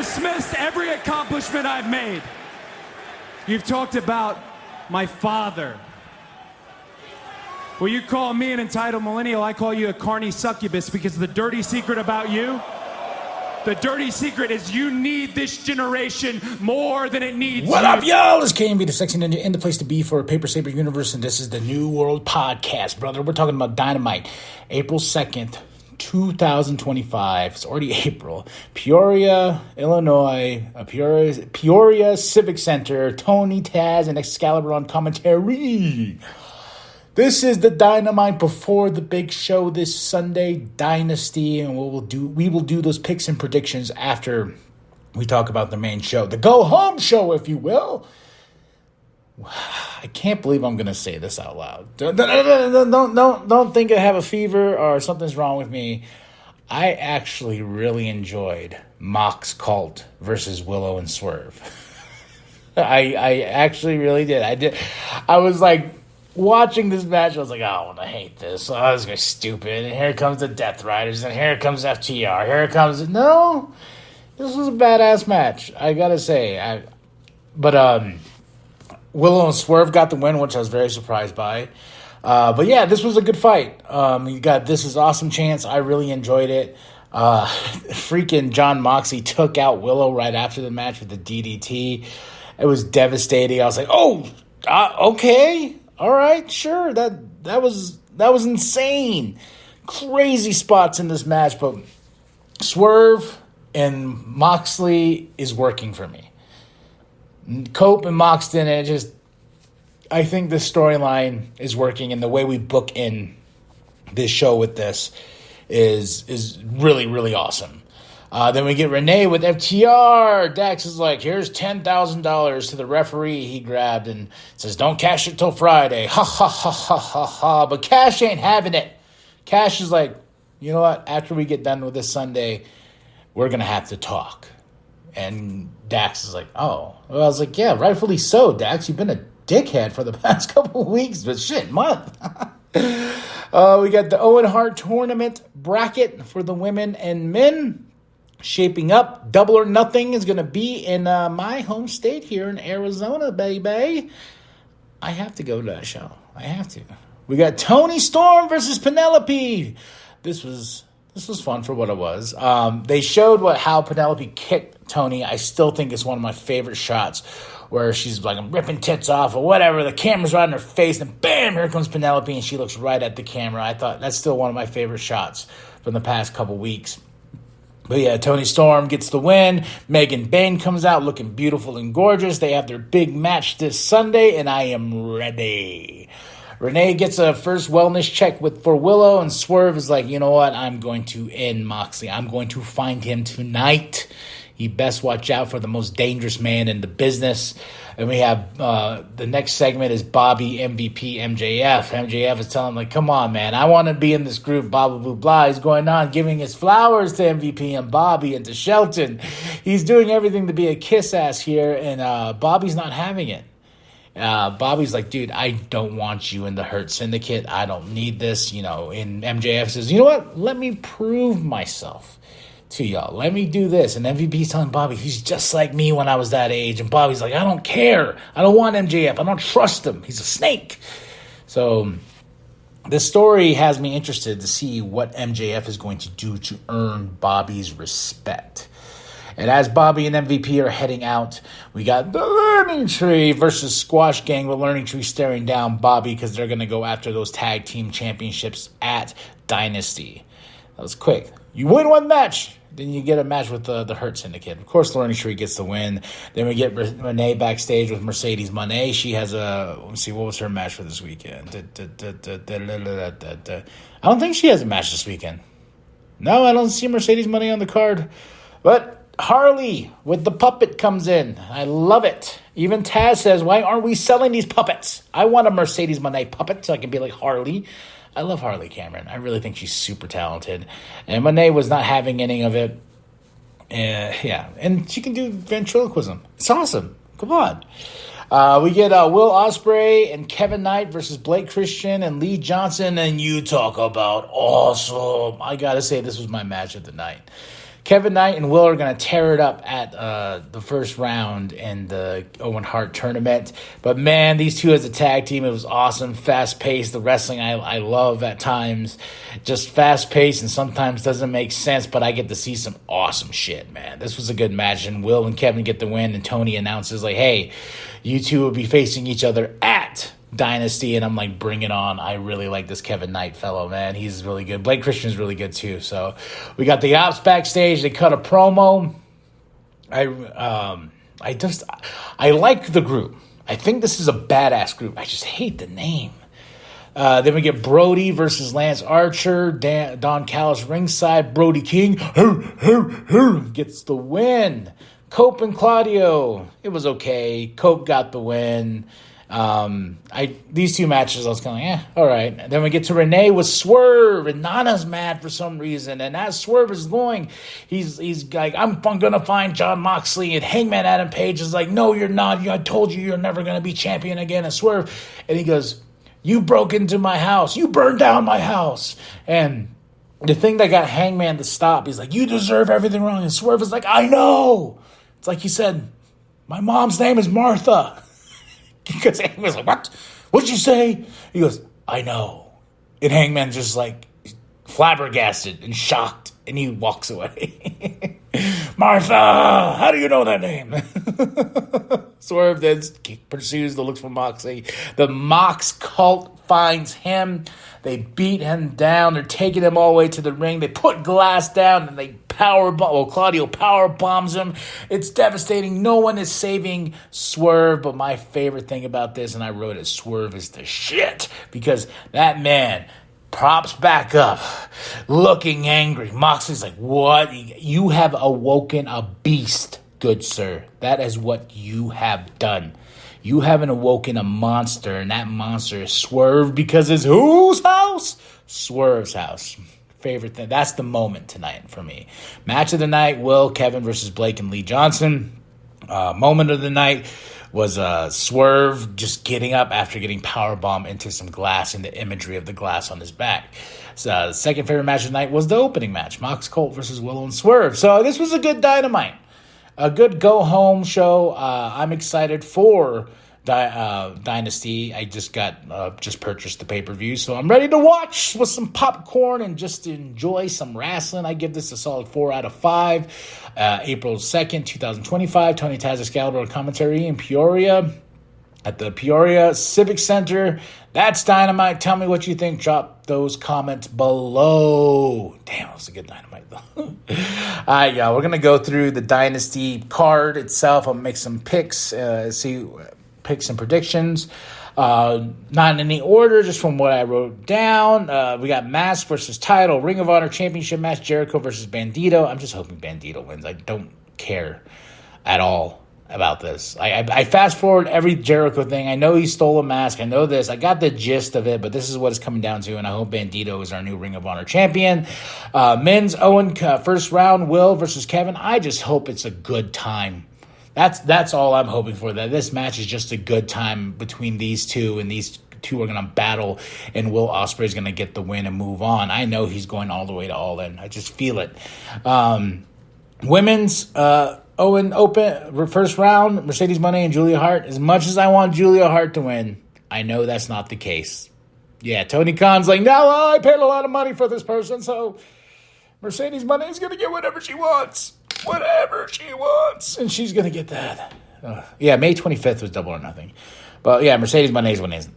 dismissed every accomplishment I've made. You've talked about my father. Well, you call me an entitled millennial, I call you a carny succubus, because the dirty secret about you, the dirty secret is you need this generation more than it needs What you. up, y'all? It's KMB, the Sexy Ninja, and the place to be for Paper Saber Universe, and this is the New World Podcast, brother. We're talking about Dynamite, April 2nd, 2025. It's already April. Peoria, Illinois, Peoria Civic Center, Tony, Taz, and Excalibur on commentary. This is the Dynamite before the big show this Sunday, Dynasty, and we will do those picks and predictions after we talk about the main show, the go-home show, if you will. I can't believe I'm going to say this out loud. Don't think I have a fever or something's wrong with me. I actually really enjoyed Mox Cult versus Willow and Swerve. I actually really did. I was like, watching this match, I was like, oh, I hate this. Oh, this guy's stupid. And here comes the Death Riders, and here comes FTR. Here comes... No, this was a badass match, I gotta say. But Willow and Swerve got the win, which I was very surprised by. But yeah, this was a good fight. You got This Is Awesome chance. I really enjoyed it. Freaking John Moxley took out Willow right after the match with the DDT. It was devastating. I was like, oh, okay. All right, sure. That was insane. Crazy spots in this match, but Swerve and Moxley is working for me. Cope and Moxton, I think this storyline is working, and the way we book in this show with this is really, really awesome. Then we get Renee with FTR. Dax is like, here's $10,000 to the referee he grabbed and says, don't cash it till Friday. Ha, ha, ha, ha, ha, ha. But Cash ain't having it. Cash is like, you know what? After we get done with this Sunday, we're going to have to talk. And Dax is like, oh. Well, I was like, yeah, rightfully so, Dax. You've been a dickhead for the past couple of weeks, but month. We got the Owen Hart tournament bracket for the women and men. Shaping up, Double or Nothing is going to be in my home state here in Arizona, baby. I have to go to that show. I have to. We got Toni Storm versus Penelope. This was fun for what it was. They showed how Penelope kicked Toni. I still think it's one of my favorite shots where she's like, I'm ripping tits off or whatever. The camera's right in her face, and bam, here comes Penelope, and she looks right at the camera. I thought that's still one of my favorite shots from the past couple weeks. But yeah, Toni Storm gets the win. Megan Bayne comes out looking beautiful and gorgeous. They have their big match this Sunday, and I am ready. Renee gets a first wellness check for Willow, and Swerve is like, you know what? I'm going to end Moxley. I'm going to find him tonight. You best watch out for the most dangerous man in the business. And we have the next segment is Bobby, MVP, MJF. MJF is telling him, like, come on, man. I want to be in this group, blah, blah, blah, blah. He's going on giving his flowers to MVP and Bobby and to Shelton. He's doing everything to be a kiss-ass here, and Bobby's not having it. Bobby's like, dude, I don't want you in the Hurt Syndicate. I don't need this, And MJF says, you know what? Let me prove myself to y'all. Let me do this. And MVP's telling Bobby, he's just like me when I was that age. And Bobby's like, I don't care. I don't want MJF. I don't trust him. He's a snake. So this story has me interested to see what MJF is going to do to earn Bobby's respect. And as Bobby and MVP are heading out, we got the Learning Tree versus Squash Gang, with Learning Tree staring down Bobby because they're going to go after those tag team championships at Dynasty. That was quick. You win one match, then you get a match with the Hurt Syndicate. Of course, Learning Tree gets the win. Then we get Renee backstage with Mercedes Moné. She has let's see, what was her match for this weekend? I don't think she has a match this weekend. No, I don't see Mercedes Moné on the card. But Harley with the puppet comes in. I love it. Even Taz says, why aren't we selling these puppets? I want a Mercedes Moné puppet so I can be like Harley. I love Harley Cameron. I really think she's super talented. And Monet was not having any of it. Yeah, and she can do ventriloquism. It's awesome. Come on. We get Will Ospreay and Kevin Knight versus Blake Christian and Lee Johnson. And you talk about awesome. I got to say, this was my match of the night. Kevin Knight and Will are going to tear it up at the first round in the Owen Hart tournament. But, man, these two as a tag team, it was awesome, fast-paced. The wrestling I love at times. Just fast-paced and sometimes doesn't make sense, but I get to see some awesome shit, man. This was a good match, and Will and Kevin get the win, and Tony announces, like, hey, you two will be facing each other at Dynasty, and I'm like, bring it on. I really like this Kevin Knight fellow, man. He's really good. Blake Christian's really good too. So we got the Ops backstage. They cut a promo. I like the group. I think this is a badass group. I just hate the name. Then we get Brody versus Lance Archer. Don Callis ringside. Brody King gets the win. Cope and Claudio. It was okay. Cope got the win. These two matches, I was kind of like, all right. And then we get to Renee with Swerve, and Nana's mad for some reason. And as Swerve is going, he's like, I'm gonna find John Moxley. And Hangman Adam Page is like, no, you're not. I told you you're never gonna be champion again. And Swerve, and he goes, you broke into my house. You burned down my house. And the thing that got Hangman to stop, he's like, you deserve everything wrong. And Swerve is like, I know. It's like he said, my mom's name is Martha. Because Hangman's like, what? What'd you say? He goes, I know. And Hangman's just like flabbergasted and shocked, and he walks away. Martha, how do you know that name? Swerve then pursues the looks for Moxley. The Mox cult finds him. They beat him down. They're taking him all the way to the ring. They put Glass down, and they Claudio power bombs him. It's devastating. No one is saving Swerve. But my favorite thing about this, and I wrote it, Swerve is the shit. Because that man props back up, looking angry. Moxley's like, what? You have awoken a beast, good sir. That is what you have done. You haven't awoken a monster, and that monster is Swerve because it's whose house? Swerve's house. Favorite thing. That's the moment tonight for me. Match of the night, Will, Kevin versus Blake and Lee Johnson. Moment of the night was Swerve just getting up after getting powerbombed into some glass and the imagery of the glass on his back. So, the second favorite match of the night was the opening match, Mox Colt versus Willow and Swerve. So this was a good Dynamite. A good go-home show. I'm excited for Dynasty. I just purchased the pay-per-view, so I'm ready to watch with some popcorn and just enjoy some wrestling. I give this a solid 4 out of 5. April 2nd, 2025. Tony Taz Excalibur commentary in Peoria at the Peoria Civic Center. That's Dynamite. Tell me what you think. Drop those comments below. Damn, that was a good Dynamite, though. All right, y'all. We're going to go through the Dynasty card itself. I'll make some picks, picks and predictions. Not in any order, just from what I wrote down. We got Mask versus Title, Ring of Honor Championship match, Jericho versus Bandito. I'm just hoping Bandito wins. I don't care at all about this. I fast forward every Jericho thing. I know he stole a mask. I know this. I got the gist of it, but this is what it's coming down to, and I hope Bandito is our new Ring of Honor champion. Men's Owen first round, Will versus Kevin. I just hope it's a good time. That's all I'm hoping for, that this match is just a good time between these two, and these two are going to battle, and Will Ospreay is going to get the win and move on. I know he's going all the way to All In. I just feel it. Women's Owen Open first round, Mercedes Moné and Julia Hart. As much as I want Julia Hart to win, I know that's not the case. Yeah, Tony Khan's like, no, I paid a lot of money for this person, so Mercedes Moné is going to get whatever she wants. Whatever she wants. And she's going to get that. Yeah, May 25th was Double or Nothing. But yeah, Mercedes Moné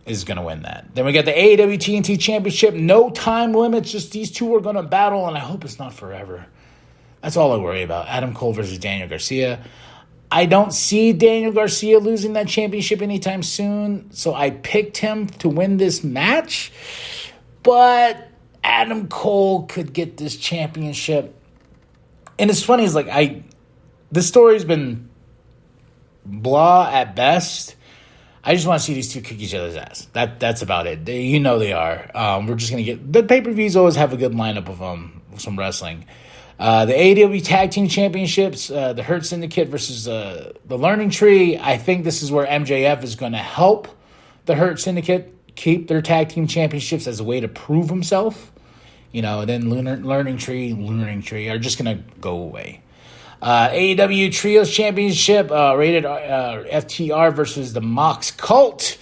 is going to win that. Then we got the AEW TNT Championship. No time limits. Just these two are going to battle, and I hope it's not forever. That's all I worry about. Adam Cole versus Daniel Garcia. I don't see Daniel Garcia losing that championship anytime soon, so I picked him to win this match. But Adam Cole could get this championship. And it's funny, it's like this story's been blah at best. I just want to see these two kick each other's ass. That's about it. They are. We're just going to get... The pay-per-views always have a good lineup of some wrestling. The AEW Tag Team Championships, the Hurt Syndicate versus the Learning Tree. I think this is where MJF is going to help the Hurt Syndicate keep their Tag Team Championships as a way to prove himself. Then Learning Tree are just going to go away. AEW Trios Championship, rated FTR versus the Mox Cult.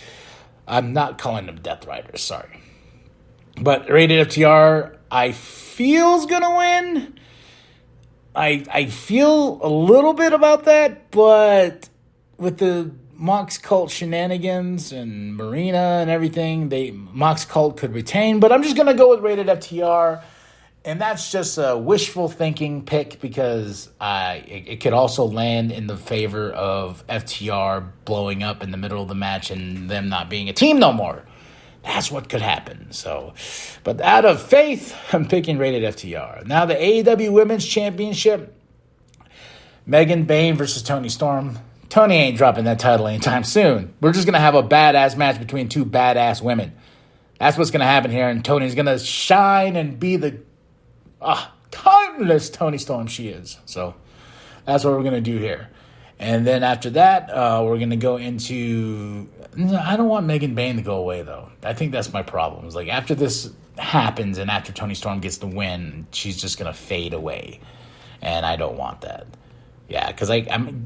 I'm not calling them Death Riders, sorry. But rated FTR, I feel's going to win. I feel a little bit about that, but with the Mox Cult shenanigans and Marina and everything, Mox Cult could retain. But I'm just going to go with rated FTR. And that's just a wishful thinking pick because it could also land in the favor of FTR blowing up in the middle of the match and them not being a team no more. That's what could happen. But out of faith, I'm picking rated FTR. Now the AEW Women's Championship, Megan Bayne versus Toni Storm. Toni ain't dropping that title anytime soon. We're just going to have a badass match between two badass women. That's what's going to happen here, and Toni's going to shine and be the timeless Toni Storm she is. So that's what we're going to do here. And then after that, we're going to go into... I don't want Megan Bayne to go away, though. I think that's my problem. It's like after this happens and after Toni Storm gets the win, she's just going to fade away. And I don't want that. Yeah, because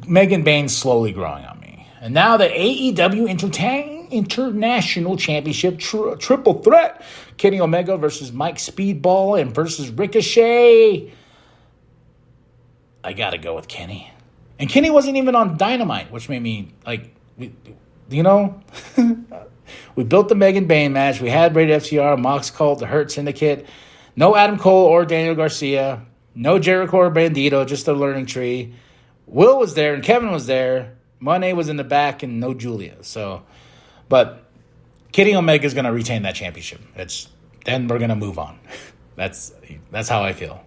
Megan Bayne's slowly growing on me. And now the AEW International Championship Triple Threat. Kenny Omega versus Mike Speedball and versus Ricochet. I got to go with Kenny. And Kenny wasn't even on Dynamite, which made me, we built the Megan Bayne match. We had rated FTR, Mox Cult, the Hurt Syndicate. No Adam Cole or Daniel Garcia. No Jericho or Bandito, just the Learning Tree. Will was there and Kevin was there. Monet was in the back and no Julia. But Kenny Omega is going to retain that championship. Then we're going to move on. That's how I feel.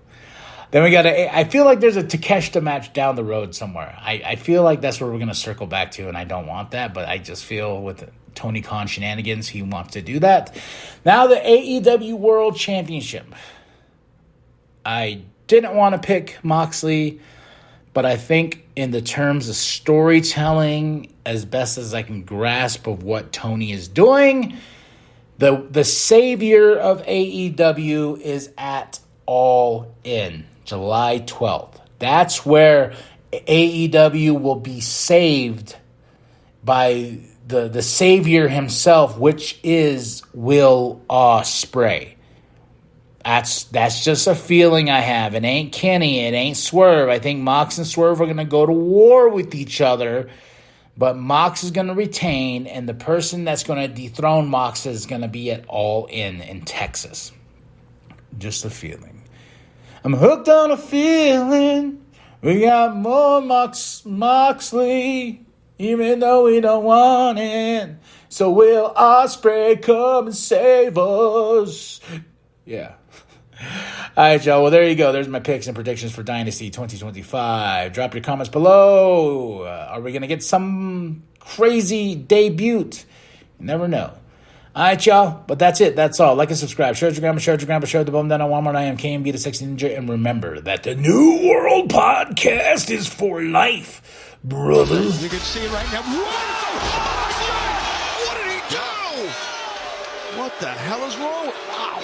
Then I feel like there's a Takeshita match down the road somewhere. I feel like that's where we're going to circle back to, and I don't want that, but I just feel with Tony Khan shenanigans, he wants to do that. Now the AEW World Championship. I didn't want to pick Moxley, but I think in the terms of storytelling, as best as I can grasp of what Tony is doing, the savior of AEW is at All In, July 12th. That's where AEW will be saved by the savior himself, which is Will Ospreay. That's just a feeling I have. It ain't Kenny. It ain't Swerve. I think Mox and Swerve are going to go to war with each other. But Mox is going to retain. And the person that's going to dethrone Mox is going to be at All In Texas. Just a feeling. I'm hooked on a feeling. We got more Moxley. Even though we don't want it. So will Ospreay come and save us? Yeah. All right, y'all. Well, there you go. There's my picks and predictions for Dynasty 2025. Drop your comments below. Are we going to get some crazy debut? You never know. All right, y'all. But that's it. That's all. Like and subscribe. Share it to your grandma. Share the bum down on Walmart. I am KMB, the Sexy Ninja. And remember that the New World Podcast is for life, brothers. You can see it right now. What did he do? What the hell is wrong? Ow.